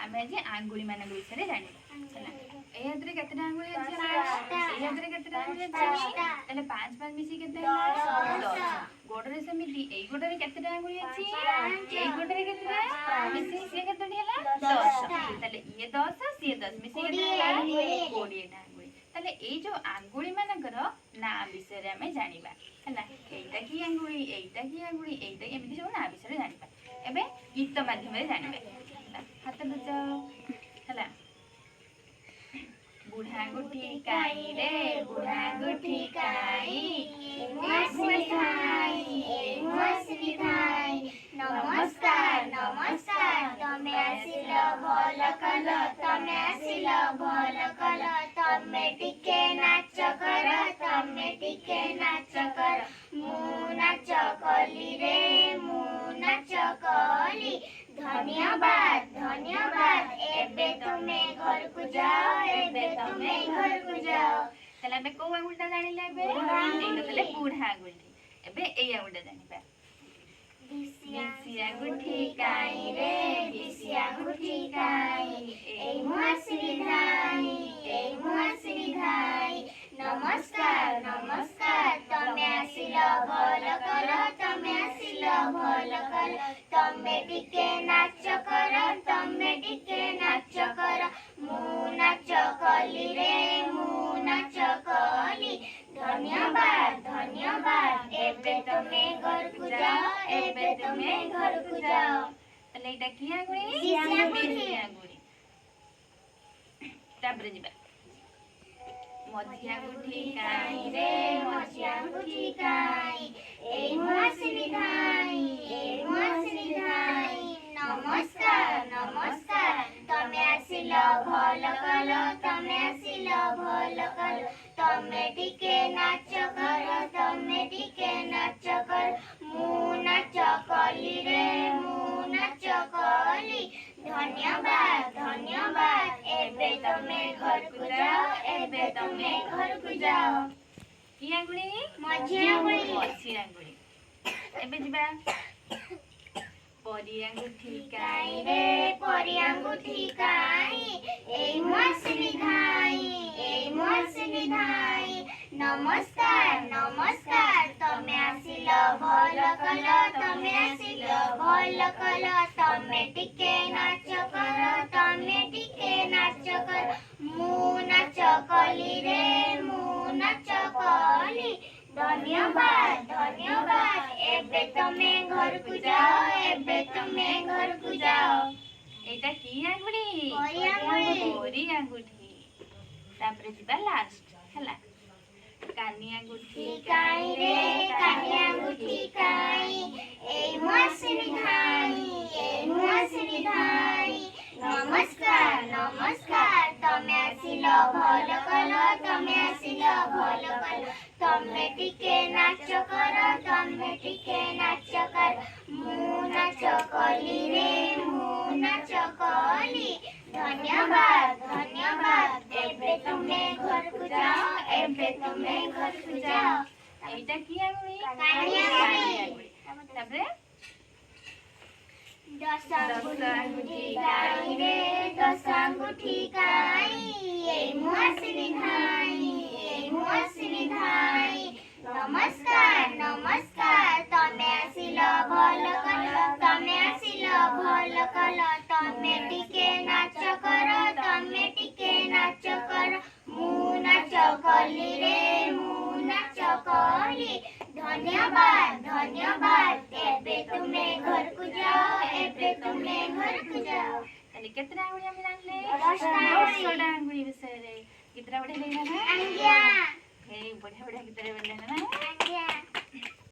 आमे आज आंगुली मान विषय जानिबा ए हाथ रे केतेटा आंगुली अछि ए हाथ रे केतेटा आंगुली अछि तले 5 5 मिसी केते 10 गोड़ रे समिति ए गोड़ रे केतेटा आंगुली अछि ए गोड़ रे केतेटा मिसी से केतेटी हला 10 तले ये 10 से 10 मिसी केते हला 20 टा आंगुली तले ए जो आंगुली मानकर ना विषय रे हमें जानिबा हला एटा की आंगुली एटा एमिति सब ना विषय रे जानिबा एबे गीत माध्यम रे जानिबा हाथ बजाओ हला बुढ़ा गुठी काई रे बुढ़ा गुठी काई नमस्कार नमस्कार तमे आसिलो भल कल तमे टिके नाच कर मु नाच कली रे मु नाच कली धन्यवाद एबे तुमे घर को जाओ तले बे को आंगुलटा जानिले बे एटा तले बुढ़ा आंगुलटी एबे ए आंगुलटा जानिबा बिसिया गुठी काई रे बिसिया गुठी काई ए मुआसरी धाई नमस्कार तमे आसिलो भल कल तमे टिके नाच कर मु नाच कली रे मु नाच कली धन्यवाद एबे तुमे घर को जाओ तले एटा की आंगुली बिसिया आंगुली ताबरे जिबा मधिया गुठी काई रे मझिया गुठी काई ए मुआसरी धाई नमस्कार तमे आसिलो भल कल तमे टिके नाच कर मु नाच कली रे मु नाच कली धन्यवाद एबे तुमे घर को जाओ की आंगुली मझिया आंगुली एबे जिबा परी अंगूठी काई रे परी अंगूठी काई ए मुआसरी धाई नमस्कार तमे आसिलो भल कल तमे टिके नाच कर मु नाच कली रे मु नाच कली धन्यवाद एबे तुमे घर को जाओ एटा की आंगुली परी अंगूठी तापरे जिबा लास्ट हला कानी अंगूठी काई रे कानी अंगूठी काई ए मुआसरी धाई नमस्कार तमे आसिलो भल कल तमे टिके नाच कर मु नाच कली रे मु नाच कली धन्यवाद एबे तुमे घर को जाओ एटा की आंगुली कानी आंगुली तापरे दस अंगूठी काई रे दस अंगूठी काई ए मुआसरी धाई नमस्कार तमे आसिलो भल कल तमे टिके नाच कर मु नाच कली रे मु नाच कली धन्यवाद एबे तुमे घर को जाओ तले केतना आंगुली हम जानले 10 आंगुली विषय रे कितना बड़े लेना ना आंगिया हे बढ़िया गीत रे बनना ना आंगिया